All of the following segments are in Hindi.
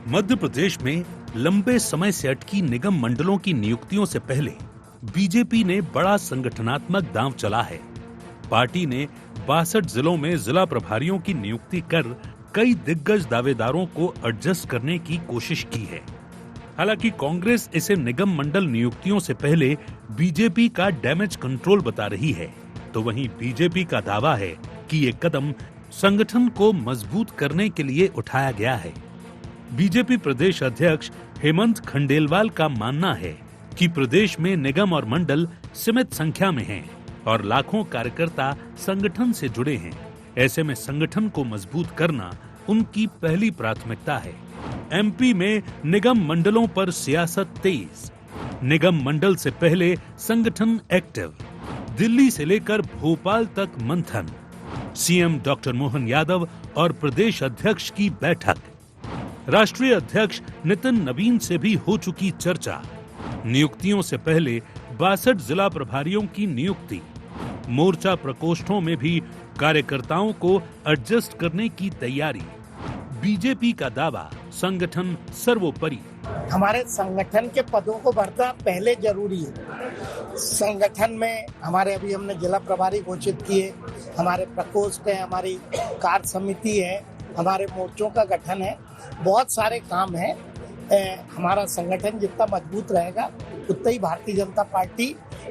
मध्य प्रदेश में लंबे समय से अटकी निगम मंडलों की नियुक्तियों से पहले बीजेपी ने बड़ा संगठनात्मक दांव चला है। पार्टी ने 62 जिलों में जिला प्रभारियों की नियुक्ति कर कई दिग्गज दावेदारों को एडजस्ट करने की कोशिश की है। हालांकि कांग्रेस इसे निगम मंडल नियुक्तियों से पहले बीजेपी का डैमेज कंट्रोल बता रही है, तो वहीं बीजेपी का दावा है कि ये कदम संगठन को मजबूत करने के लिए उठाया गया है। बीजेपी प्रदेश अध्यक्ष हेमंत खंडेलवाल का मानना है कि प्रदेश में निगम और मंडल सीमित संख्या में हैं और लाखों कार्यकर्ता संगठन से जुड़े हैं। ऐसे में संगठन को मजबूत करना उनकी पहली प्राथमिकता है। एमपी में निगम मंडलों पर सियासत तेज। निगम मंडल से पहले संगठन एक्टिव। दिल्ली से लेकर भोपाल तक मंथन। सीएम डॉक्टर मोहन यादव और प्रदेश अध्यक्ष की बैठक। राष्ट्रीय अध्यक्ष नितिन नवीन से भी हो चुकी चर्चा। नियुक्तियों से पहले 62 जिला प्रभारियों की नियुक्ति। मोर्चा प्रकोष्ठों में भी कार्यकर्ताओं को एडजस्ट करने की तैयारी। बीजेपी का दावा, संगठन सर्वोपरि। हमारे संगठन के पदों को भरना पहले जरूरी है। संगठन में हमारे अभी हमने जिला प्रभारी घोषित किए, हमारे प्रकोष्ठ है, हमारी कार्य समिति है, हमारे मोर्चों का गठन है, बहुत सारे काम हैं। हमारा संगठन जितना मजबूत रहेगा उतना ही भारतीय जनता पार्टी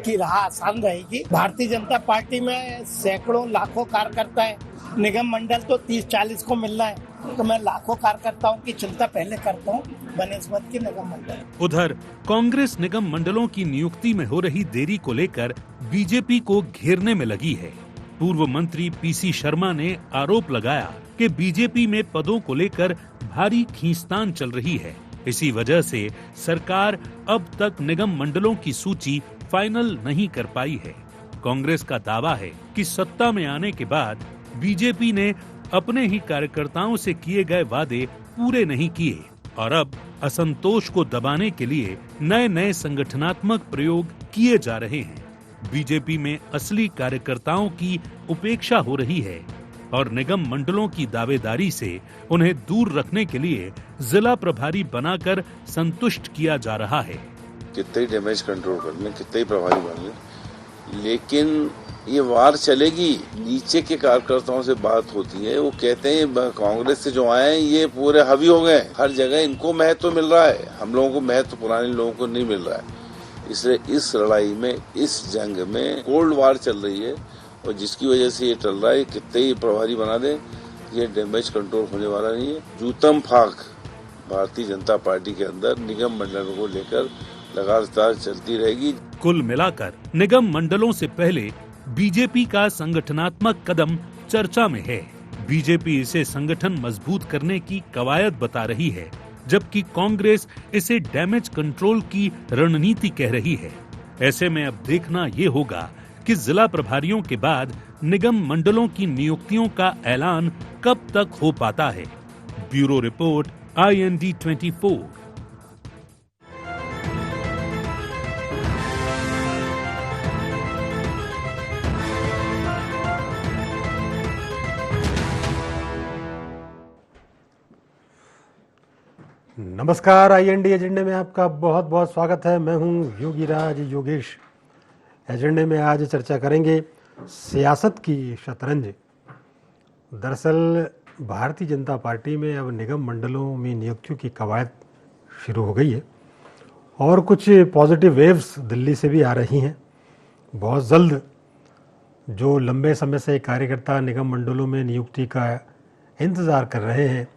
की राह आसान रहेगी। भारतीय जनता पार्टी में सैकड़ों लाखों कार्यकर्ता है, निगम मंडल तो 30-40 को मिलना है, तो मैं लाखों कार्यकर्ताओं की चिंता पहले करता हूँ बनिस्बत की निगम मंडल। उधर कांग्रेस निगम मंडलों की नियुक्ति में हो रही देरी को लेकर बीजेपी को घेरने में लगी है। पूर्व मंत्री पीसी शर्मा ने आरोप लगाया कि बीजेपी में पदों को लेकर भारी खींचतान चल रही है। इसी वजह से सरकार अब तक निगम मंडलों की सूची फाइनल नहीं कर पाई है। कांग्रेस का दावा है कि सत्ता में आने के बाद बीजेपी ने अपने ही कार्यकर्ताओं से किए गए वादे पूरे नहीं किए और अब असंतोष को दबाने के लिए नए नए संगठनात्मक प्रयोग किए जा रहे हैं। बीजेपी में असली कार्यकर्ताओं की उपेक्षा हो रही है और निगम मंडलों की दावेदारी से उन्हें दूर रखने के लिए जिला प्रभारी बनाकर संतुष्ट किया जा रहा है। कितने डैमेज कंट्रोल करने, कितने प्रभारी बनने, लेकिन ये वार चलेगी। नीचे के कार्यकर्ताओं से बात होती है, वो कहते हैं कांग्रेस से जो आए हैं ये पूरे हावी हो गए, हर जगह इनको महत्व मिल रहा है, हम लोगों को महत्व पुराने लोगों को नहीं मिल रहा है। इसलिए इस लड़ाई में, इस जंग में कोल्ड वार चल रही है और जिसकी वजह से ये चल रहा है। कितने ही प्रभारी बना दे, ये डैमेज कंट्रोल होने वाला नहीं है। जूतम फाक भारतीय जनता पार्टी के अंदर निगम मंडलों को लेकर लगातार चलती रहेगी। कुल मिलाकर निगम मंडलों से पहले बीजेपी का संगठनात्मक कदम चर्चा में है। बीजेपी इसे संगठन मजबूत करने की कवायद बता रही है, जबकि कांग्रेस इसे डैमेज कंट्रोल की रणनीति कह रही है। ऐसे में अब देखना ये होगा कि जिला प्रभारियों के बाद निगम मंडलों की नियुक्तियों का ऐलान कब तक हो पाता है। Bureau report, IND 24। नमस्कार, IND एजेंडे में आपका बहुत बहुत स्वागत है। मैं हूं योगीराज योगेश। एजेंडे में आज चर्चा करेंगे सियासत की शतरंज। दरअसल भारतीय जनता पार्टी में अब निगम मंडलों में नियुक्तियों की कवायद शुरू हो गई है और कुछ पॉजिटिव वेव्स दिल्ली से भी आ रही हैं। बहुत जल्द जो लंबे समय से कार्यकर्ता निगम मंडलों में नियुक्ति का इंतज़ार कर रहे हैं,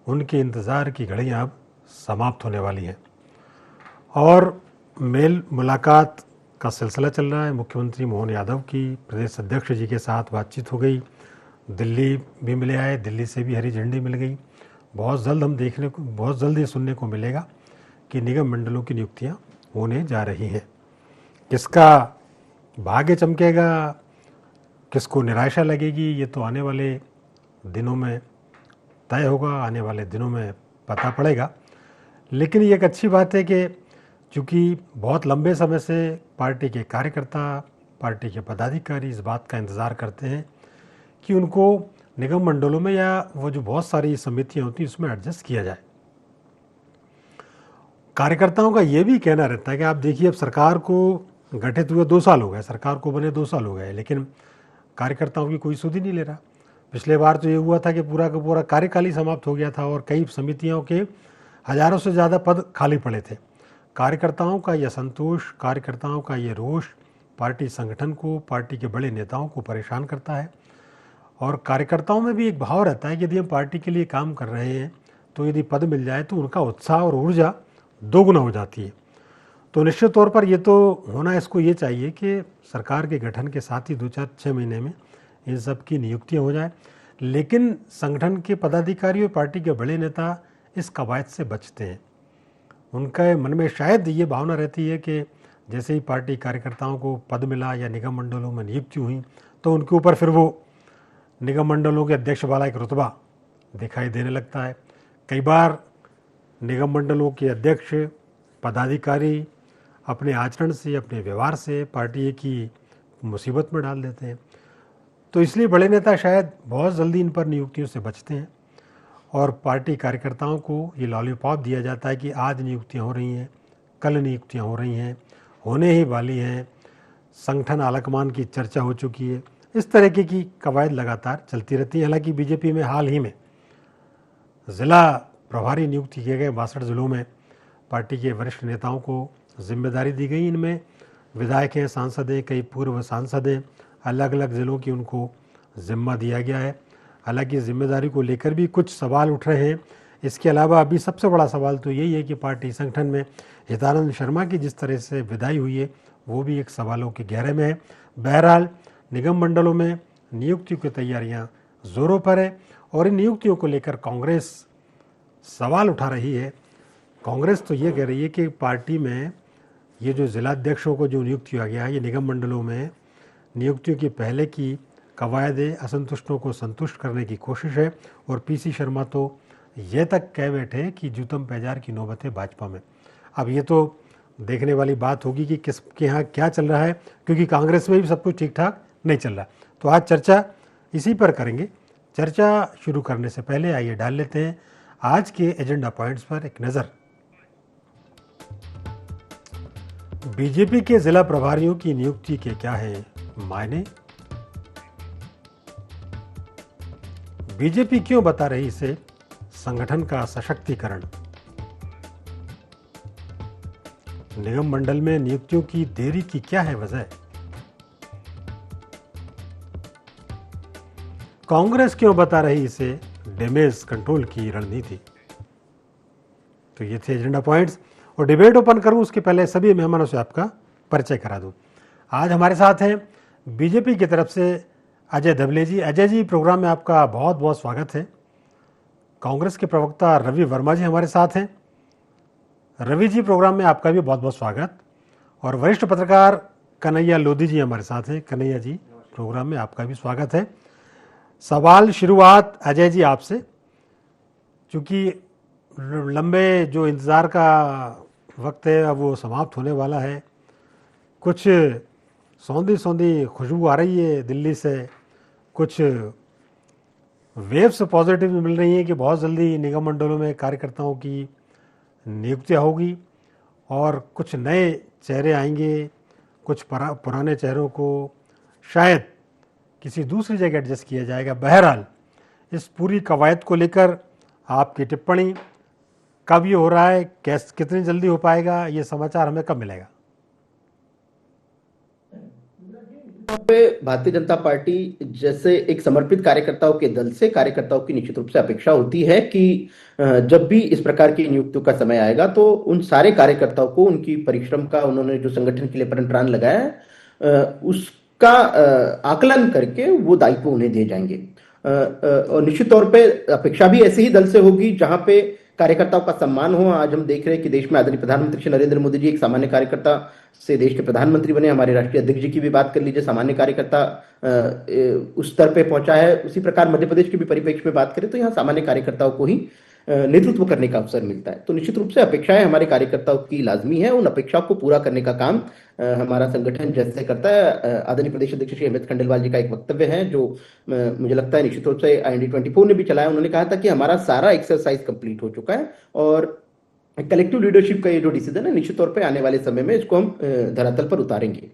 उनके इंतज़ार की घड़ियाँ अब समाप्त होने वाली हैं और मेल मुलाकात का सिलसिला चल रहा है। मुख्यमंत्री मोहन यादव की प्रदेश अध्यक्ष जी के साथ बातचीत हो गई, दिल्ली भी मिले आए, दिल्ली से भी हरी झंडी मिल गई। बहुत जल्द ये सुनने को मिलेगा कि निगम मंडलों की नियुक्तियां होने जा रही हैं। किसका भाग्य चमकेगा, किसको निराशा लगेगी, ये तो आने वाले दिनों में तय होगा, आने वाले दिनों में पता पड़ेगा। लेकिन ये एक अच्छी बात है कि चूँकि बहुत लंबे समय से पार्टी के कार्यकर्ता, पार्टी के पदाधिकारी इस बात का इंतज़ार करते हैं कि उनको निगम मंडलों में या वो जो बहुत सारी समितियां होती हैं उसमें एडजस्ट किया जाए। कार्यकर्ताओं का ये भी कहना रहता है कि आप देखिए, अब सरकार को गठित हुए 2 साल हो गए, सरकार को बने 2 साल हो गए, लेकिन कार्यकर्ताओं की कोई सुध ही नहीं ले रहा। पिछले बार तो ये हुआ था कि पूरा का पूरा कार्यकाल ही समाप्त हो गया था और कई समितियों के हजारों से ज़्यादा पद खाली पड़े थे। कार्यकर्ताओं का यह असंतोष, कार्यकर्ताओं का ये रोष पार्टी संगठन को, पार्टी के बड़े नेताओं को परेशान करता है। और कार्यकर्ताओं में भी एक भाव रहता है कि यदि हम पार्टी के लिए काम कर रहे हैं तो यदि पद मिल जाए तो उनका उत्साह और ऊर्जा दोगुना हो जाती है। तो निश्चित तौर पर ये तो होना इसको ये चाहिए कि सरकार के गठन के साथ ही 2-4-6 महीने में इन सब की नियुक्तियाँ हो जाए, लेकिन संगठन के पदाधिकारी और पार्टी के बड़े नेता इस कवायद से बचते हैं। उनके मन में शायद ये भावना रहती है कि जैसे ही पार्टी कार्यकर्ताओं को पद मिला या निगम मंडलों में नियुक्ति हुई तो उनके ऊपर फिर वो निगम मंडलों के अध्यक्ष वाला एक रुतबा दिखाई देने लगता है। कई बार निगम मंडलों के अध्यक्ष, पदाधिकारी अपने आचरण से, अपने व्यवहार से पार्टी की मुसीबत में डाल देते हैं। तो इसलिए बड़े नेता शायद बहुत जल्दी इन पर नियुक्तियों से बचते हैं और पार्टी कार्यकर्ताओं को ये लॉलीपॉप दिया जाता है कि आज नियुक्तियाँ हो रही हैं, कल नियुक्तियाँ हो रही हैं, होने ही वाली हैं, संगठन आलाकमान की चर्चा हो चुकी है। इस तरीके की कवायद लगातार चलती रहती है। हालांकि बीजेपी में हाल ही में ज़िला प्रभारी नियुक्ति किए गए 62 ज़िलों में पार्टी के वरिष्ठ नेताओं को जिम्मेदारी दी गई। इनमें विधायक हैं, सांसद हैं, कई पूर्व सांसद हैं, अलग अलग ज़िलों की उनको जिम्मा दिया गया है। हालांकि जिम्मेदारी को लेकर भी कुछ सवाल उठ रहे हैं। इसके अलावा अभी सबसे बड़ा सवाल तो यही है कि पार्टी संगठन में हितानंद शर्मा की जिस तरह से विदाई हुई है वो भी एक सवालों के घेरे में है। बहरहाल निगम मंडलों में नियुक्तियों की तैयारियां जोरों पर है और इन नियुक्तियों को लेकर कांग्रेस सवाल उठा रही है। कांग्रेस तो ये कह रही है कि पार्टी में ये जो जिलाध्यक्षों को जो नियुक्त किया गया है, ये निगम मंडलों में नियुक्तियों की पहले की कवायदें असंतुष्टों को संतुष्ट करने की कोशिश है। और पीसी शर्मा तो ये तक कह बैठे कि जूतम पैजार की नौबत है भाजपा में। अब ये तो देखने वाली बात होगी कि किसके यहाँ क्या चल रहा है, क्योंकि कांग्रेस में भी सब कुछ ठीक ठाक नहीं चल रहा। तो आज चर्चा इसी पर करेंगे। चर्चा शुरू करने से पहले आइए डाल लेते हैं आज के एजेंडा पॉइंट्स पर एक नज़र। बीजेपी के जिला प्रभारियों की नियुक्ति के क्या है मायने? बीजेपी क्यों बता रही इसे संगठन का सशक्तिकरण? निगम मंडल में नियुक्तियों की देरी की क्या है वजह? कांग्रेस क्यों बता रही इसे डैमेज कंट्रोल की रणनीति? तो ये थे एजेंडा पॉइंट्स और डिबेट ओपन करूं उसके पहले सभी मेहमानों से आपका परिचय करा दूं। आज हमारे साथ हैं बीजेपी की तरफ से अजय धवले जी। अजय जी, प्रोग्राम में आपका बहुत बहुत स्वागत है। कांग्रेस के प्रवक्ता रवि वर्मा जी हमारे साथ हैं। रवि जी, प्रोग्राम में आपका भी बहुत बहुत स्वागत। और वरिष्ठ पत्रकार कन्हैया लोधी जी हमारे साथ हैं। कन्हैया जी, प्रोग्राम में आपका भी स्वागत है। सवाल शुरुआत अजय जी आपसे, क्योंकि लंबे जो इंतज़ार का वक्त है अब वो समाप्त होने वाला है। कुछ सौंधी सौंधी खुशबू आ रही है दिल्ली से, कुछ वेव्स पॉजिटिव मिल रही हैं कि बहुत जल्दी निगम मंडलों में कार्यकर्ताओं की नियुक्तियाँ होगी और कुछ नए चेहरे आएंगे, कुछ पुराने चेहरों को शायद किसी दूसरी जगह एडजस्ट किया जाएगा। बहरहाल इस पूरी कवायद को लेकर आपकी टिप्पणी, कब ये हो रहा है, कितनी जल्दी हो पाएगा, ये समाचार हमें कब मिलेगा? भारतीय जनता पार्टी जैसे एक समर्पित कार्यकर्ताओं के दल से कार्यकर्ताओं की निश्चित रूप से अपेक्षा होती है कि जब भी इस प्रकार की नियुक्तियों का समय आएगा तो उन सारे कार्यकर्ताओं को उनकी परिश्रम का, उन्होंने जो संगठन के लिए प्राण लगाया है उसका आकलन करके वो दायित्व उन्हें दिए जाएंगे। और निश्चित तौर पे अपेक्षा भी ऐसे ही दल से होगी जहां पे कार्यकर्ताओं का सम्मान हो। आज हम देख रहे हैं कि देश में आदरणीय प्रधानमंत्री श्री नरेंद्र मोदी जी एक सामान्य कार्यकर्ता से देश के प्रधानमंत्री बने। हमारे राष्ट्रीय अध्यक्ष जी की भी बात कर लीजिए, सामान्य कार्यकर्ता उस स्तर पे पहुंचा है। उसी प्रकार मध्य प्रदेश के भी परिप्रेक्ष्य में बात करें तो यहाँ सामान्य कार्यकर्ताओं को ही नेतृत्व करने का अवसर मिलता है। तो निश्चित रूप से अपेक्षाएं हमारे कार्यकर्ताओं की लाजमी है। उन अपेक्षाओं को पूरा करने का काम हमारा संगठन जैसे करता है। आदरणीय प्रदेश अध्यक्ष श्री अमित खंडेलवाल जी का एक वक्तव्य है जो मुझे लगता है निश्चित रूप से IND 24 ने भी चलाया। उन्होंने कहा था कि हमारा सारा एक्सरसाइज कंप्लीट हो चुका है और कलेक्टिव लीडरशिप का ये जो डिसीजन है, निश्चित तौर पे आने वाले समय में इसको हम धरातल पर उतारेंगे।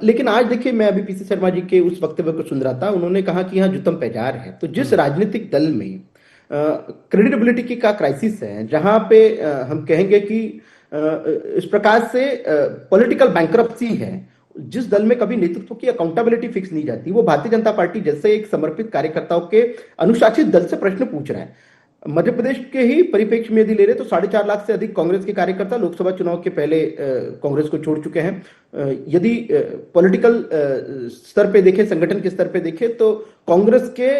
लेकिन आज देखिए, मैं अभी पीसी शर्मा जी के उस वक्तव्य को सुन रहा था, उन्होंने कहा कि यहाँ जुतम पैजार है। तो जिस राजनीतिक दल में क्रेडिबिलिटी की का क्राइसिस है, जहां पे हम कहेंगे कि इस प्रकार से पॉलिटिकल बैंक्रप्सी है, जिस दल में कभी नेतृत्व की अकाउंटेबिलिटी फिक्स नहीं जाती, वो भारतीय जनता पार्टी जैसे एक समर्पित कार्यकर्ताओं के अनुशासित दल से प्रश्न पूछ रहा है। मध्य प्रदेश के ही परिप्रेक्ष्य में यदि ले रहे तो 4.5 लाख से अधिक कांग्रेस के कार्यकर्ता लोकसभा चुनाव के पहले कांग्रेस को छोड़ चुके हैं। यदि पॉलिटिकल स्तर पे देखें, संगठन के स्तर पे देखें, तो कांग्रेस के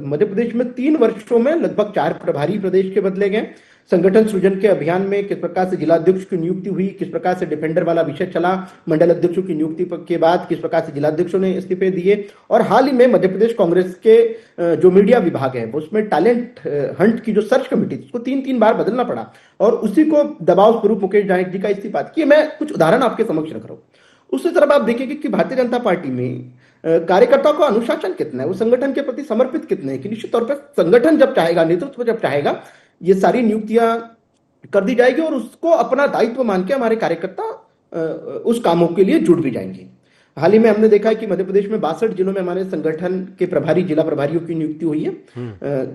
मध्य प्रदेश में 3 वर्षों में लगभग 4 प्रभारी प्रदेश के बदले गए। संगठन सृजन के अभियान में किस प्रकार से जिलाध्यक्ष की नियुक्ति हुई, किस प्रकार से डिफेंडर वाला विषय चला, मंडल अध्यक्षों की नियुक्ति के बाद किस प्रकार से जिलाध्यक्षों ने इस्तीफे दिए, और हाल ही में मध्य प्रदेश कांग्रेस के जो मीडिया विभाग है उसमें टैलेंट हंट की जो सर्च कमेटी थी उसको 3-3 बार बदलना पड़ा, और उसी को दबाव स्वरूप मुकेश नायक जी का इस्तीफा किया। मैं कुछ उदाहरण आपके समक्ष रख रहा हूं। उसी तरफ आप देखेंगे कि भारतीय जनता पार्टी में कार्यकर्ताओं का अनुशासन कितना है, वो संगठन के प्रति समर्पित कितने हैं, कि निश्चित तौर पर संगठन जब चाहेगा, नेतृत्व जब चाहेगा, ये सारी नियुक्तियां कर दी जाएगी और उसको अपना दायित्व मान के हमारे कार्यकर्ता उस कामों के लिए जुड़ भी जाएंगे। हाल ही में हमने देखा है कि मध्य प्रदेश में 62 जिलों में हमारे संगठन के प्रभारी, जिला प्रभारियों की नियुक्ति हुई है।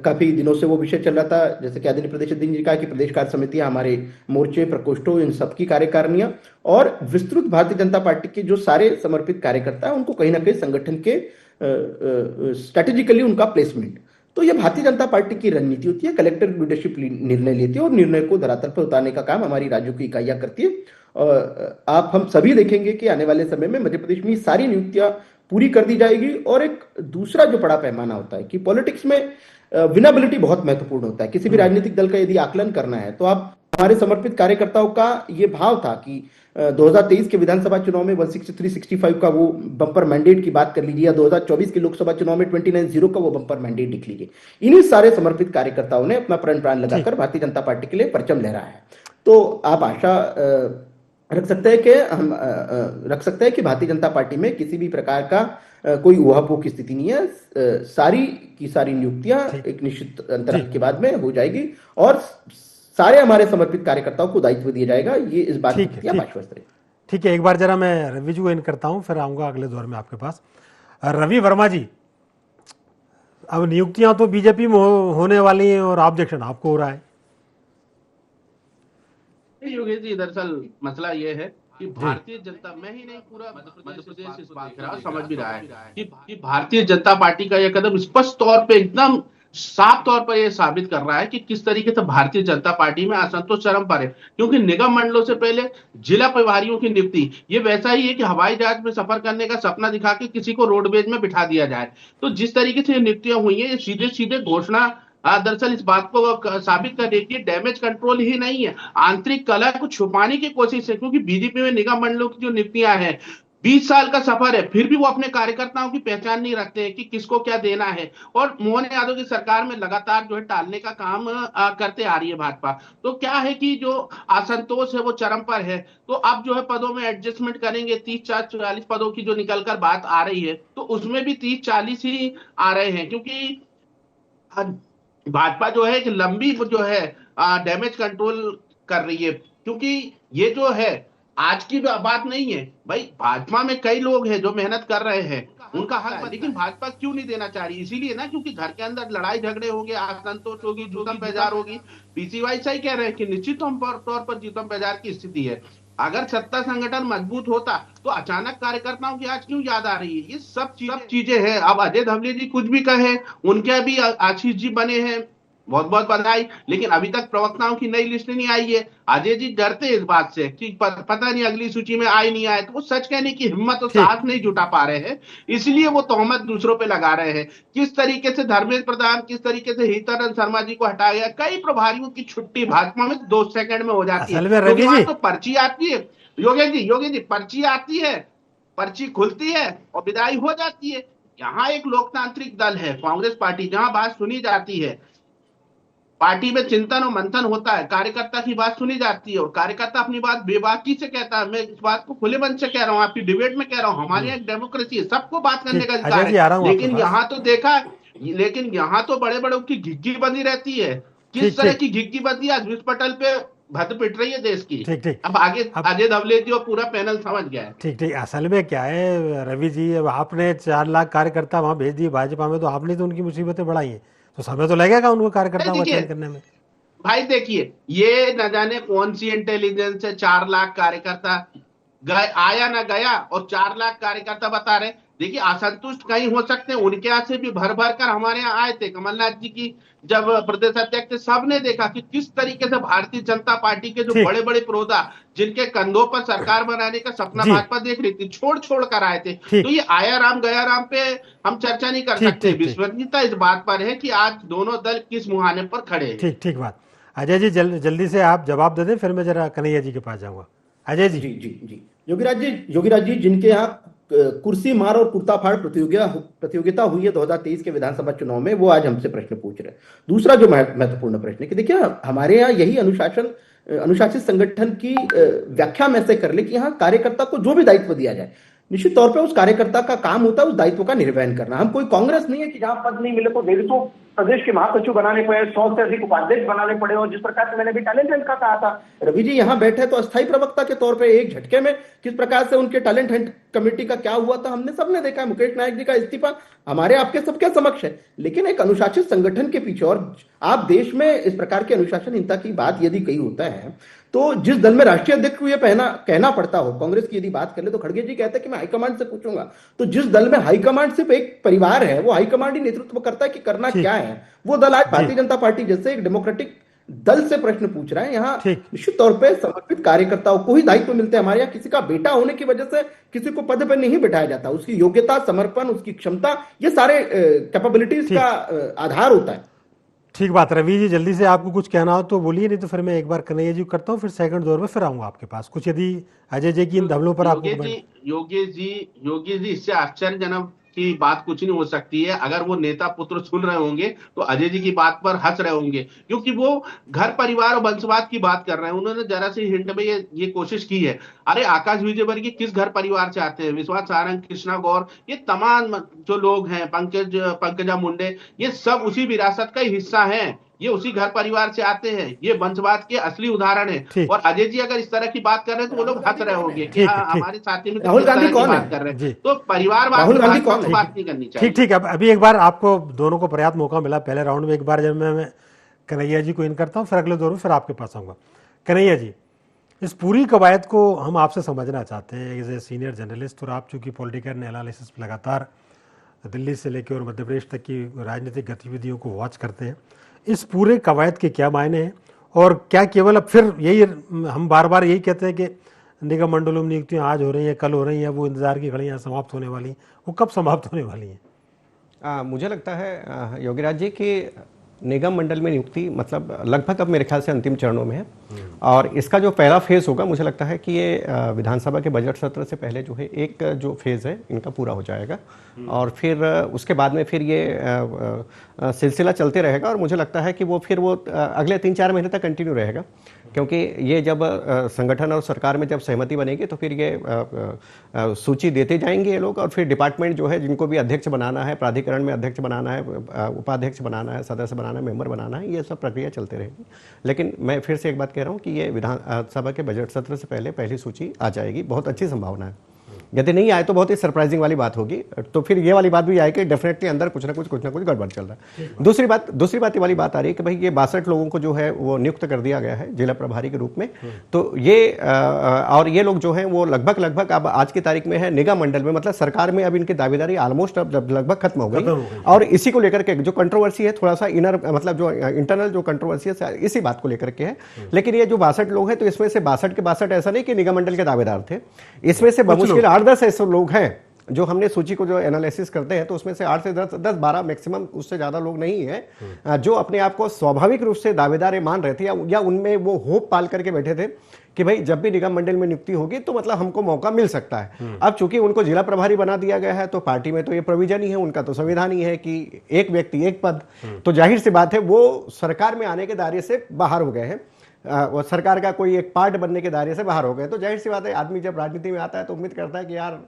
काफी दिनों से वो विषय चल रहा था, जैसे कि आदरणीय प्रदेश अध्यक्ष जी कहा कि प्रदेश कार्य समितियां, हमारे मोर्चे, प्रकोष्ठों, इन सबकी कार्यकारिणियां और विस्तृत भारतीय जनता पार्टी के जो सारे समर्पित कार्यकर्ता है, उनको कहीं ना कहीं संगठन के स्ट्रेटेजिकली उनका प्लेसमेंट। तो यह भारतीय जनता पार्टी की रणनीति होती है। कलेक्टर लीडरशिप निर्णय लेती है और निर्णय को धरातल पर उतारने का काम हमारी राज्यों की इकाइयां करती है। आप हम सभी देखेंगे कि आने वाले समय में मध्य प्रदेश में सारी नियुक्तियां पूरी कर दी जाएगी। और एक दूसरा जो बड़ा पैमाना होता है कि पॉलिटिक्स में विनेबिलिटी बहुत महत्वपूर्ण होता है। किसी भी राजनीतिक दल का यदि आकलन करना है तो आप, हमारे समर्पित कार्यकर्ताओं का ये भाव था कि 2023 के विधानसभा चुनाव में 163-65 का वो बम्पर मैंडेट की बात कर लीजिए, या 2024 के लोकसभा चुनाव में 29-0 का वो बम्पर मैंडेट लिख लीजिए। इन्हीं सारे समर्पित कार्यकर्ताओं ने अपना प्राण लगाकर भारतीय जनता पार्टी के लिए परचम लहराया है। तो आप आशा रख सकते हैं कि भारतीय जनता पार्टी में किसी भी प्रकार का कोई ऊहापोह की स्थिति नहीं है। सारी की सारी नियुक्तियां एक निश्चित अंतराल के बाद में हो जाएगी और सारे हमारे समर्पित कार्यकर्ताओं को दायित्व दिया जाएगा। ये इस बात की आप आश्वस्त रहे। ठीक है, एक बार जरा मैं रवि जी को इन करता हूं, फिर आऊंगा अगले दौर में आपके पास। रवि वर्मा जी, अब नियुक्तियां तो बीजेपी में होने वाली हैं और ऑब्जेक्शन आपको हो रहा है। योगेश जी, दरअसल मसला ये है कि भारतीय जनता, मैं ही नहीं, पूरा मध्य प्रदेश इस बात को समझ भी रहा है कि भारतीय जनता पार्टी का यह कदम स्पष्ट तौर पे, एकदम साफ तौर पर यह साबित कर रहा है कि किस तरीके से भारतीय जनता पार्टी में असंतोष चरम पर है। क्योंकि निगम मंडलों से पहले जिला प्रभारियों की नियुक्ति, ये वैसा ही है कि हवाई जहाज में सफर करने का सपना दिखा के किसी को रोडवेज में बिठा दिया जाए। तो जिस तरीके से नियुक्तियां हुई है, ये सीधे सीधे घोषणा दरअसल इस बात को साबित कर देती है, डैमेज कंट्रोल ही नहीं है, आंतरिक कलह को छुपाने की कोशिश है। क्योंकि बीजेपी में निगम मंडलों की जो नियुक्तियां हैं, 20 साल का सफर है, फिर भी वो अपने कार्यकर्ताओं की पहचान नहीं रखते हैं कि किसको क्या देना है। और मोहन यादव की सरकार में लगातार जो है टालने का काम करते आ रही है भाजपा। तो क्या है कि जो असंतोष है वो चरम पर है। तो अब जो है पदों में एडजस्टमेंट करेंगे, 30-40 पदों की जो निकलकर बात आ रही है, तो उसमें भी 30-40 ही आ रहे हैं। क्योंकि भाजपा जो है कि लंबी जो है डैमेज कंट्रोल कर रही है। क्योंकि ये जो है आज की बात नहीं है भाई, भाजपा में कई लोग हैं जो मेहनत कर रहे हैं, उनका हक, लेकिन भाजपा क्यों नहीं देना चाह रही? इसीलिए ना, क्योंकि घर के अंदर लड़ाई झगड़े होंगे, असंतोष होगी, जुतम बेजार होगी। पीसीवाई सही कह रहे हैं कि निश्चित तौर पर जुतम बेजार की स्थिति है। अगर सत्ता संगठन मजबूत होता तो अचानक कार्यकर्ताओं की आज क्यों याद आ रही है? ये सब चीजें हैं। अब अजय धवले जी कुछ भी कहे, उनके भी आशीष जी बने हैं, बहुत बहुत बधाई, लेकिन अभी तक प्रवक्ताओं की नई लिस्ट नहीं आई है। अजय जी डरते इस बात से कि पता नहीं अगली सूची में आए नहीं आए, तो वो सच कहने की हिम्मत और साहस नहीं जुटा पा रहे हैं, इसलिए वो तोहमत दूसरों पे लगा रहे हैं। किस तरीके से धर्मेंद्र प्रधान, किस तरीके से हितरन शर्मा जी को हटाया गया, कई प्रभारियों की छुट्टी भाजपा में 2 सेकंड में हो जाती है। तो पर्ची आती है योगेश जी, पर्ची आती है, पर्ची खुलती है और विदाई हो जाती है। यहाँ एक लोकतांत्रिक दल है कांग्रेस पार्टी, जहां बात सुनी जाती है, पार्टी में चिंतन और मंथन होता है, कार्यकर्ता की बात सुनी जाती है और कार्यकर्ता अपनी बात बेबाकी से कहता है। मैं इस बात को खुले मन से कह रहा हूँ, आपकी डिबेट में कह रहा हूँ, हमारे यहाँ डेमोक्रेसी है, सबको बात करने का अधिकार है। लेकिन यहाँ तो देखा, लेकिन यहाँ तो बड़े बड़ों की घिग्गी बंदी रहती है। किस तरह की घिग्गी बंदी? आज विश्व पटल पे भद्द पिट रही है देश की। ठीक ठीक। अब आगे अजय धवलेजी और पूरा पैनल समझ गया है। ठीक ठीक। असल में क्या है रवि जी, अब आपने 4 लाख कार्यकर्ता वहाँ भेज दिए भाजपा में, तो आपने तो उनकी मुसीबतें बढ़ाई हैं, तो समय तो लगेगा उनको कार्यकर्ताओं का चयन करने में। भाई देखिए, ये न जाने कौन सी इंटेलिजेंस है, 4 लाख कार्यकर्ता आया ना गया और 4 लाख कार्यकर्ता बता रहे। देखिए, असंतुष्ट कहीं हो सकते हैं, उनके यहाँ से भी भर भर कर हमारे यहाँ आए थे। कमलनाथ जी की जब प्रदेश अध्यक्ष थे, सबने देखा कि किस तरीके से भारतीय जनता पार्टी के जो बड़े बड़े प्रोदा, जिनके कंधों पर सरकार बनाने का सपना भाजपा देख रही थी, छोड़ छोड़ कर आए थे। तो ये आया राम गया राम पे हम चर्चा नहीं कर सकते। विश्वसनीयता इस बात पर है कि आज दोनों दल किस मुहाने पर खड़े हैं। ठीक ठीक बात। अजय जी जल्दी से आप जवाब दे दें, फिर मैं जरा कन्हैया जी के पास जाऊंगा। अजय जी। जी जी जी। योगीराज जी जिनके यहाँ कुर्सी मार और कुर्ता फाड़ प्रतियोगिता हुई है 2023 के विधानसभा चुनाव में, वो आज हमसे प्रश्न पूछ रहे हैं। दूसरा जो महत्वपूर्ण प्रश्न है कि देखिए, हमारे यहाँ यही अनुशासित संगठन की व्याख्या में से कर ले कि यहाँ कार्यकर्ता को जो भी दायित्व दिया जाए, निश्चित तौर पे उस कार्यकर्ता का काम होता है उस दायित्व का निर्वहन करना। हम कोई कांग्रेस नहीं है कि जहां पद नहीं मिले तो 150 प्रदेश के महासचिव बनाने पड़े, 100 से अधिक उपाध्यक्ष बनाने पड़े। और जिस प्रकार से मैंने भी टैलेंट हंट का कहा था, रवि जी यहाँ बैठे तो अस्थायी प्रवक्ता के तौर पे एक झटके में किस प्रकार से उनके टैलेंट हंट कमेटी का क्या हुआ था हमने सबने देखा है। मुकेश नायक जी का इस्तीफा हमारे आपके सबके समक्ष है। लेकिन एक अनुशासित संगठन के पीछे, और आप देश में इस प्रकार की अनुशासनहीनता की बात यदि कही होता है तो जिस दल में राष्ट्रीय अध्यक्ष को यह कहना पड़ता हो, कांग्रेस की यदि बात कर ले तो खड़गे जी कहते हैं कि मैं हाईकमांड से पूछूंगा। तो जिस दल में हाईकमांड सिर्फ एक परिवार है, वो हाईकमांड ही नेतृत्व करता है कि करना क्या है। वो दल आज भारतीय जनता पार्टी जैसे एक डेमोक्रेटिक दल से प्रश्न पूछ रहा है। यहाँ निश्चित तौर पर समर्पित कार्यकर्ताओं को ही दायित्व मिलते हैं। हमारे यहाँ किसी का बेटा होने की वजह से किसी को पद पर नहीं बिठाया जाता। उसकी योग्यता, समर्पण, उसकी क्षमता, ये सारे कैपेबिलिटीज का आधार होता है। ठीक बात। रवि जी जल्दी से आपको कुछ कहना हो तो बोलिए, नहीं तो फिर मैं एक बार कन्हैया जी करता हूँ, फिर सेकंड दौर में फिर आऊंगा आपके पास। कुछ यदि अजय जी की इन धवलों पर आपको योगी जी इससे आश्चर्यजनक की बात कुछ नहीं हो सकती है। अगर वो नेता पुत्र सुन रहे होंगे तो अजय जी की बात पर हंस रहे होंगे, क्योंकि वो घर परिवार और वंशवाद की बात कर रहे हैं। उन्होंने जरा सी हिंट में ये कोशिश की है। अरे आकाश विजयवर्गीय किस घर परिवार से आते हैं? विश्वास सारंग, कृष्णा गौर, ये तमाम जो लोग हैं, पंकजा मुंडे, ये सब उसी विरासत का हिस्सा है। ये उसी घर परिवार से आते हैं। ये वंशवाद के असली उदाहरण है। और अजय जी अगर इस तरह की बात कर रहे हैं तो वो लोग हंस रहे होंगे कि हाँ हमारे साथी में राहुल गांधी कौन बात कर रहे हैं। तो परिवारवाद की बात नहीं करनी चाहिए। ठीक ठीक। अब अभी एक बार आपको दोनों को पर्याप्त मौका मिला पहले राउंड में। एक बार जब मैं कन्हैया जी को इन करता हूँ, फिर अगले दौर में फिर आपके पास आऊंगा। कन्हैया जी, इस पूरी कवायद को हम आपसे समझना चाहते हैं एज ए सीनियर जर्नलिस्ट, और आप चूंकि पॉलिटिकल एनालिसिस लगातार दिल्ली से लेकर और मध्य प्रदेश तक की राजनीतिक गतिविधियों को वॉच करते हैं, इस पूरे कवायद के क्या मायने हैं? और क्या केवल अब फिर यही हम बार बार यही कहते हैं कि निगम मंडलों में नियुक्तियाँ आज हो रही हैं, कल हो रही हैं, वो इंतजार की घड़ियाँ समाप्त होने वाली, वो कब समाप्त होने वाली हैं? मुझे लगता है योगीराज जी कि निगम मंडल में नियुक्ति मतलब लगभग अब मेरे ख्याल से अंतिम चरणों में है। और इसका जो पहला फेज होगा, मुझे लगता है कि ये विधानसभा के बजट सत्र से पहले जो है एक जो फेज है इनका पूरा हो जाएगा। और फिर उसके बाद में फिर ये सिलसिला चलते रहेगा। और मुझे लगता है कि वो अगले 3-4 महीने तक कंटिन्यू रहेगा, क्योंकि ये जब संगठन और सरकार में जब सहमति बनेगी तो फिर ये सूची देते जाएंगे ये लोग। और फिर डिपार्टमेंट जो है, जिनको भी अध्यक्ष बनाना है, प्राधिकरण में अध्यक्ष बनाना है, उपाध्यक्ष बनाना है, सदस्य बनाना है, मेंबर बनाना है, ये सब प्रक्रिया चलते रहेगी। लेकिन मैं फिर से एक बात कह रहा हूँ कि ये विधानसभा के बजट सत्र से पहले पहली सूची आ जाएगी। बहुत अच्छी संभावना है। यदि नहीं आए तो बहुत ही सरप्राइजिंग वाली बात होगी। तो फिर ये वाली बात भी आए कि डेफिनेटली अंदर कुछ ना कुछ गड़बड़ चल रहा है। दूसरी बात ये वाली बात आ रही है कि भाई ये 62 लोगों को जो है वो नियुक्त कर दिया गया है जिला प्रभारी के रूप में। तो ये और ये लोग जो हैं वो लगभग अब आज की तारीख में है निगम मंडल में, मतलब सरकार में अब इनकी दावेदारी ऑलमोस्ट अब लगभग खत्म हो गई। और इसी को लेकर के जो कंट्रोवर्सी है, थोड़ा सा इनर मतलब जो इंटरनल जो कंट्रोवर्सी है इसी बात को लेकर के है। लेकिन ये जो 62 लोग हैं, तो इसमें से 62 के 62 ऐसा नहीं कि निगम मंडल के दावेदार थे। इसमें से बमुश्किल 8-10 ऐसे लोग हैं जो हमने सूची को जो एनालिसिस करते हैं, तो उसमें से 8 से 10-12 मैक्सिमम, उससे ज्यादा लोग नहीं है जो अपने आप को स्वाभाविक रूप से दावेदार मान रहे थे, या उनमें वो होप पाल करके बैठे थे कि भाई जब भी निगम मंडल में नियुक्ति होगी तो मतलब हमको मौका मिल सकता है। अब चूंकि उनको जिला प्रभारी बना दिया गया है, तो पार्टी में तो ये प्रोविजन ही है, उनका तो संविधान ही है कि एक व्यक्ति एक पद। तो जाहिर सी बात है वो सरकार में आने के दायरे से बाहर हो गए हैं, और सरकार का कोई एक पार्ट बनने के दायरे से बाहर हो गए। तो जाहिर सी बात है आदमी जब राजनीति में आता है तो उम्मीद करता है कि यार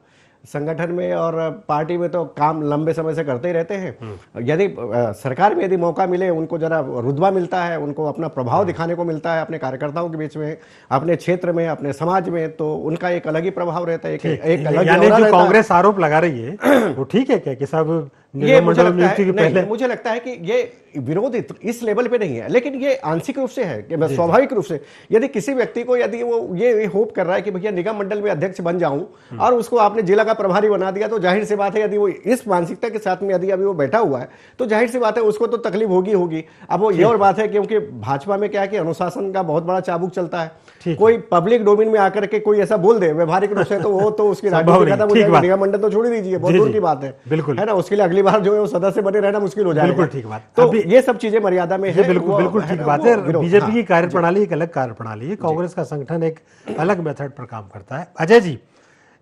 संगठन में और पार्टी में तो काम लंबे समय से करते ही रहते हैं। यदि सरकार में यदि मौका मिले, उनको जरा रुतबा मिलता है, उनको अपना प्रभाव दिखाने को मिलता है अपने कार्यकर्ताओं के बीच में, अपने क्षेत्र में, अपने समाज में, तो उनका एक अलग ही प्रभाव रहता है, एक अलग यानी जो कांग्रेस आरोप लगा रही है वो ठीक है क्या कि साहब ये मुझे लगता है कि ये विरोध इस लेवल पे नहीं है, लेकिन ये आंशिक रूप से है कि स्वाभाविक रूप से यदि किसी व्यक्ति को यदि वो ये होप कर रहा है कि भैया निगम मंडल में अध्यक्ष बन जाऊं और उसको आपने जिला का प्रभारी बना दिया, तो जाहिर सी बात है यदि वो इस मानसिकता के साथ में यदि अभी वो बैठा हुआ है तो जाहिर सी बात है उसको तो तकलीफ होगी। अब वो ये और बात है क्योंकि भाजपा में क्या है कि अनुशासन का बहुत बड़ा चाबुक चलता है, कोई पब्लिक डोमेन में आकर के कोई ऐसा बोल दे व्यवहारिक रूप से तो वो तो उसकी राजनीति खत्म हो जाएगी। निगम मंडल तो छोड़ ही दीजिए, बहुत दूर की बात है, बिल्कुल, है ना, उसके लिए अगली बार जो है वो सदस्य बने रहना मुश्किल हो जाएगा। बिल्कुल ठीक बात। तो ये सब चीजें मर्यादा में है, बिल्कुल ठीक बात है। बीजेपी की कार्यप्रणाली एक अलग कार्यप्रणाली है, कांग्रेस का संगठन एक अलग मेथड पर काम करता है। अजय जी,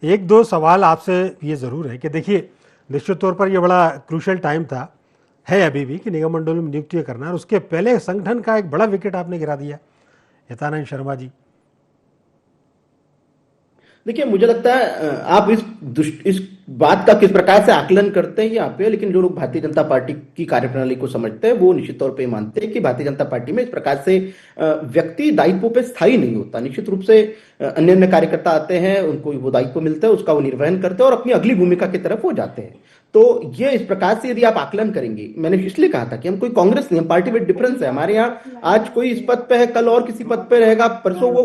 एक दो सवाल आपसे ये जरूर है कि देखिए निश्चित तौर पर यह बड़ा क्रूशियल टाइम था, है अभी भी, कि निगम मंडलों में नियुक्ति करना, और उसके पहले संगठन का एक बड़ा विकेट आपने गिरा दिया, यतानंद शर्मा जी। देखिए, मुझे लगता है आप इस बात का किस प्रकार से आकलन करते हैं ये आप पे, लेकिन जो लोग भारतीय जनता पार्टी की कार्यप्रणाली को समझते हैं वो निश्चित तौर पे मानते हैं कि भारतीय जनता पार्टी में इस प्रकार से व्यक्ति दायित्व पे स्थायी नहीं होता। निश्चित रूप से अन्य अन्य कार्यकर्ता आते हैं, उनको वो दायित्व मिलता है, उसका वो निर्वहन करते हैं और अपनी अगली भूमिका की तरफ वो जाते हैं। तो ये इस प्रकार से यदि आप आकलन करेंगे, मैंने इसलिए कहा था कि हम कोई कांग्रेस नहीं, हम पार्टी में डिफरेंस है। हमारे यहाँ आज कोई इस पद पे है, कल और किसी पद पे रहेगा, परसों वो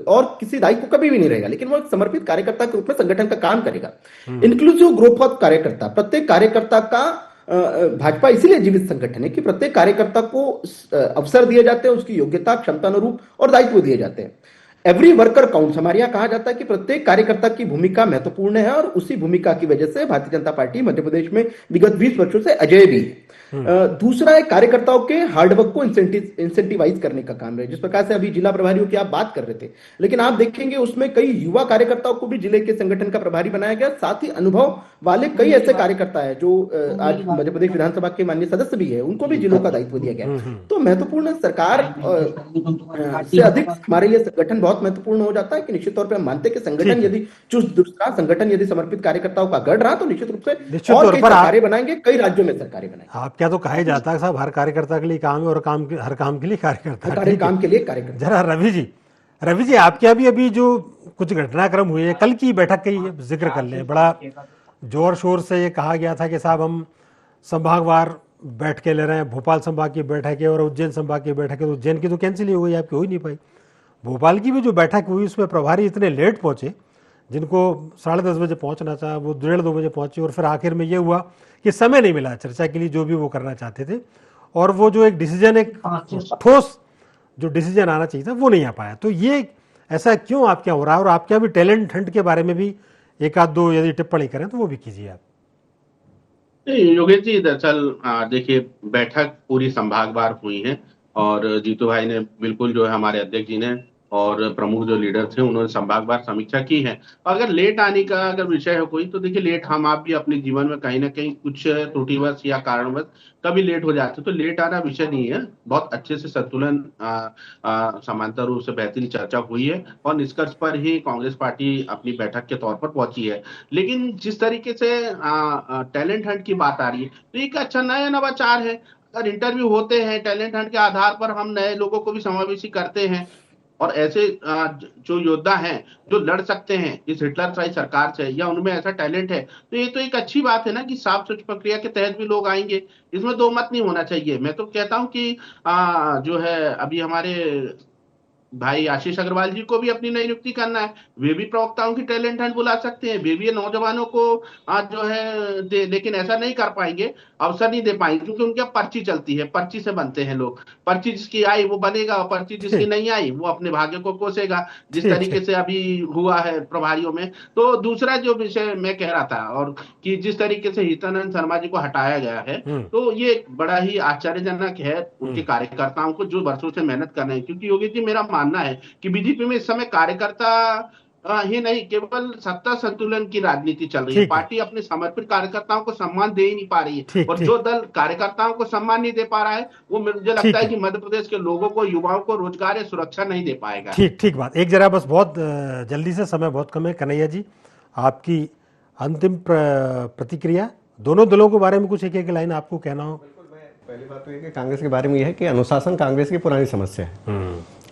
और किसी दायित्व कभी भी नहीं रहेगा, लेकिन वो एक समर्पित कार्यकर्ता के रूप में संगठन का काम करेगा। इंक्लूसिव ग्रोथ ऑफ कार्यकर्ता, प्रत्येक कार्यकर्ता का भाजपा इसीलिए जीवित संगठन है कि प्रत्येक कार्यकर्ता को अवसर दिए जाते हैं, उसकी योग्यता क्षमता अनुरूप और दायित्व दिए जाते हैं। एवरी वर्कर काउंट्स, हमारे यहाँ कहा जाता है कि प्रत्येक कार्यकर्ता की भूमिका महत्वपूर्ण है और उसी भूमिका की वजह से भारतीय जनता पार्टी मध्य प्रदेश में विगत 20 वर्षों से अजेय भी है। दूसरा है कार्यकर्ताओं के हार्डवर्क को इंसेंटिवाइज करने का काम है। जिस प्रकार से अभी जिला प्रभारियों की आप बात कर रहे थे, लेकिन आप देखेंगे उसमें कई युवा कार्यकर्ताओं को भी जिले के संगठन का प्रभारी बनाया गया, साथ ही अनुभव वाले कई ऐसे कार्यकर्ता है जो आज मध्य प्रदेश विधानसभा के माननीय सदस्य भी है, उनको भी जिलों का दायित्व दिया गया। तो महत्वपूर्ण सरकार से अधिक हमारे लिए संगठन बहुत महत्वपूर्ण हो जाता है कि निश्चित तौर पर हम मानते हैं कि संगठन यदि चुस्त दुरुस्त रहा, संगठन यदि समर्पित कार्यकर्ताओं का गढ़ रहा, तो निश्चित रूप से और कई सरकारें बनाएंगे, कई राज्यों में सरकारें बनाएंगे। क्या तो कहा ही जाता है साहब, हर कार्यकर्ता के लिए काम है और हर काम के लिए कार्यकर्ता, काम के लिए कार्यकर्ता। जरा रवि जी आपके अभी जो कुछ घटनाक्रम हुए, कल की बैठक का ही जिक्र कर ले। बड़ा जोर शोर से ये कहा गया था कि साहब हम संभागवार बैठ के ले रहे हैं, भोपाल संभाग की बैठक है और उज्जैन संभाग की बैठक है, तो उज्जैन की तो कैंसिल ही हो गई, आपकी हो ही नहीं पाई। भोपाल की भी जो बैठक हुई उसमें प्रभारी इतने लेट पहुंचे, जिनको 10:30 बजे पहुंचना था वो 1:30-2 बजे पहुंचे, और फिर आखिर में ये हुआ कि समय नहीं मिला चर्चा के लिए जो भी वो करना चाहते थे, और वो जो एक डिसीजन, एक ठोस जो डिसीजन आना चाहिए था वो नहीं आ पाया। तो ये ऐसा क्यों आपके यहाँ हो रहा है, और आपके यहाँ भी टैलेंट हंट के बारे में भी एक आध दो यदि टिप्पणी करें तो वो भी कीजिए आप। योगेश जी, दरअसल देखिए बैठक पूरी संभागवार हुई है और जीतू भाई ने बिल्कुल जो है हमारे अध्यक्ष जी ने और प्रमुख जो लीडर थे उन्होंने संभागवार समीक्षा की है। अगर लेट आने का अगर विषय है कोई, तो देखिए लेट हम आप भी अपने जीवन में कहीं ना कहीं कुछ त्रुटिवश या कारणवश कभी लेट हो जाते, तो लेट आना विषय नहीं है। बहुत अच्छे से संतुलन समांतर रूप से बेहतरीन चर्चा हुई है और निष्कर्ष पर ही कांग्रेस पार्टी अपनी बैठक के तौर पर पहुंची है। लेकिन जिस तरीके से टैलेंट हंट की बात आ रही है, तो एक अच्छा नया नवाचार है। अगर इंटरव्यू होते हैं टैलेंट हंट के आधार पर, हम नए लोगों को भी समावेशी करते हैं और ऐसे जो योद्धा हैं जो लड़ सकते हैं इस हिटलरशाही सरकार से, या उनमें ऐसा टैलेंट है, तो ये तो एक अच्छी बात है ना कि साफ स्वच्छ प्रक्रिया के तहत भी लोग आएंगे। इसमें दो मत नहीं होना चाहिए। मैं तो कहता हूं कि जो है अभी हमारे भाई आशीष अग्रवाल जी को भी अपनी नई नियुक्ति करना है, वे भी प्रवक्ताओं की टैलेंट हंट बुला सकते हैं, वे भी नौजवानों को आज जो है लेकिन ऐसा नहीं कर पाएंगे, अवसर नहीं दे पाएंगे, क्योंकि उनकी पर्ची चलती है, पर्ची से बनते हैं लोग। पर्ची जिसकी आई वो बनेगा और पर्ची जिसकी नहीं आई वो अपने भाग्य को कोसेगा, जिस तरीके से अभी हुआ है प्रभारियों में। तो दूसरा जो विषय मैं कह रहा था, और कि जिस तरीके से हितानंद शर्मा जी को हटाया गया है, तो ये बड़ा ही आश्चर्यजनक है उनके कार्यकर्ताओं को जो वर्षों से मेहनत कर रहे हैं। क्योंकि योगी जी, मेरा मानना है कि बीजेपी में इस समय कार्यकर्ता ही नहीं, केवल सत्ता संतुलन की राजनीति चल रही है। पार्टी अपने समर्पित कार्यकर्ताओं को सम्मान दे ही नहीं पा रही है, और जो दल कार्यकर्ताओं को सम्मान नहीं दे पा रहा है वो मुझे लगता है कि मध्य प्रदेश के लोगों को, युवाओं को रोजगार या सुरक्षा नहीं दे पाएगा। ठीक बात। एक जरा बस बहुत जल्दी से, समय बहुत कम है, कन्हैया जी आपकी अंतिम प्रतिक्रिया दोनों दलों के बारे में कुछ एक एक लाइन आपको कहना हो। पहली बात तो ये कि कांग्रेस के बारे में यह है कि अनुशासन कांग्रेस की पुरानी समस्या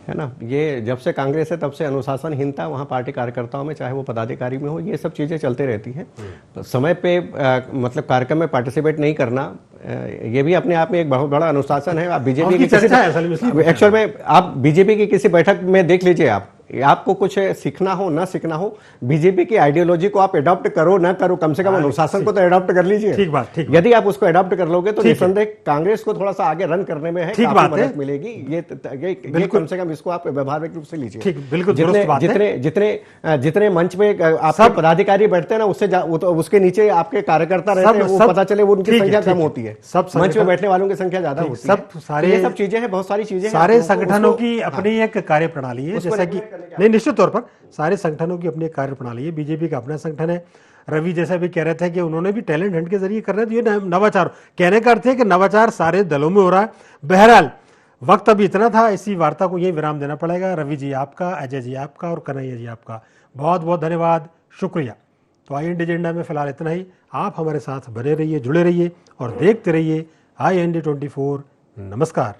है ना। ये जब से कांग्रेस है तब से अनुशासनहीनता वहाँ पार्टी कार्यकर्ताओं में, चाहे वो पदाधिकारी में हो, ये सब चीज़ें चलते रहती हैं। तो समय पे मतलब कार्यक्रम में पार्टिसिपेट नहीं करना, ये भी अपने आप में एक बहुत बड़ा अनुशासन है। आप बीजेपी की एक्चुअल में आप बीजेपी की किसी बैठक में देख लीजिए, आपको कुछ सीखना हो ना सीखना हो, बीजेपी की आइडियोलॉजी को आप अडॉप्ट करो ना करो, कम से कम अनुशासन को तो अडॉप्ट कर लीजिए। ठीक बात, ठीक। यदि आप उसको अडॉप्ट कर लोगे तो निसंदेह कांग्रेस को थोड़ा सा आगे रन करने में है, ठीक बात मदद मिलेगी। ये कम से कम इसको आप व्यवहारिक रूप से लीजिए। ठीक, बिल्कुल जितने मंच पे आपके पदाधिकारी बैठते हैं ना, उसके नीचे आपके कार्यकर्ता रहते हैं, वो पता चले वो उनकी संख्या कम होती है, सब मंच में बैठने वालों की संख्या ज्यादा होती है। सब सारे ये सब चीजें हैं, बहुत सारी चीजें, सारे संगठनों की अपनी एक कार्य प्रणाली है, जैसा कि नहीं, निश्चित तौर पर सारे संगठनों की अपनी एक कार्य प्रणाली है। बीजेपी का अपना संगठन है। रवि जैसा भी कह रहे थे कि उन्होंने भी टैलेंट हंट के जरिए कर रहे थे, ये नवाचार कहने का अर्थ है कि नवाचार सारे दलों में हो रहा है। बहरहाल वक्त अभी इतना था, इसी वार्ता को यही विराम देना पड़ेगा। रवि जी आपका, अजय जी आपका और कन्हैया जी आपका बहुत बहुत धन्यवाद, शुक्रिया। तो IND एजेंडा में फिलहाल इतना ही। आप हमारे साथ बने रहिए, जुड़े रहिए और देखते रहिए IND 24। नमस्कार।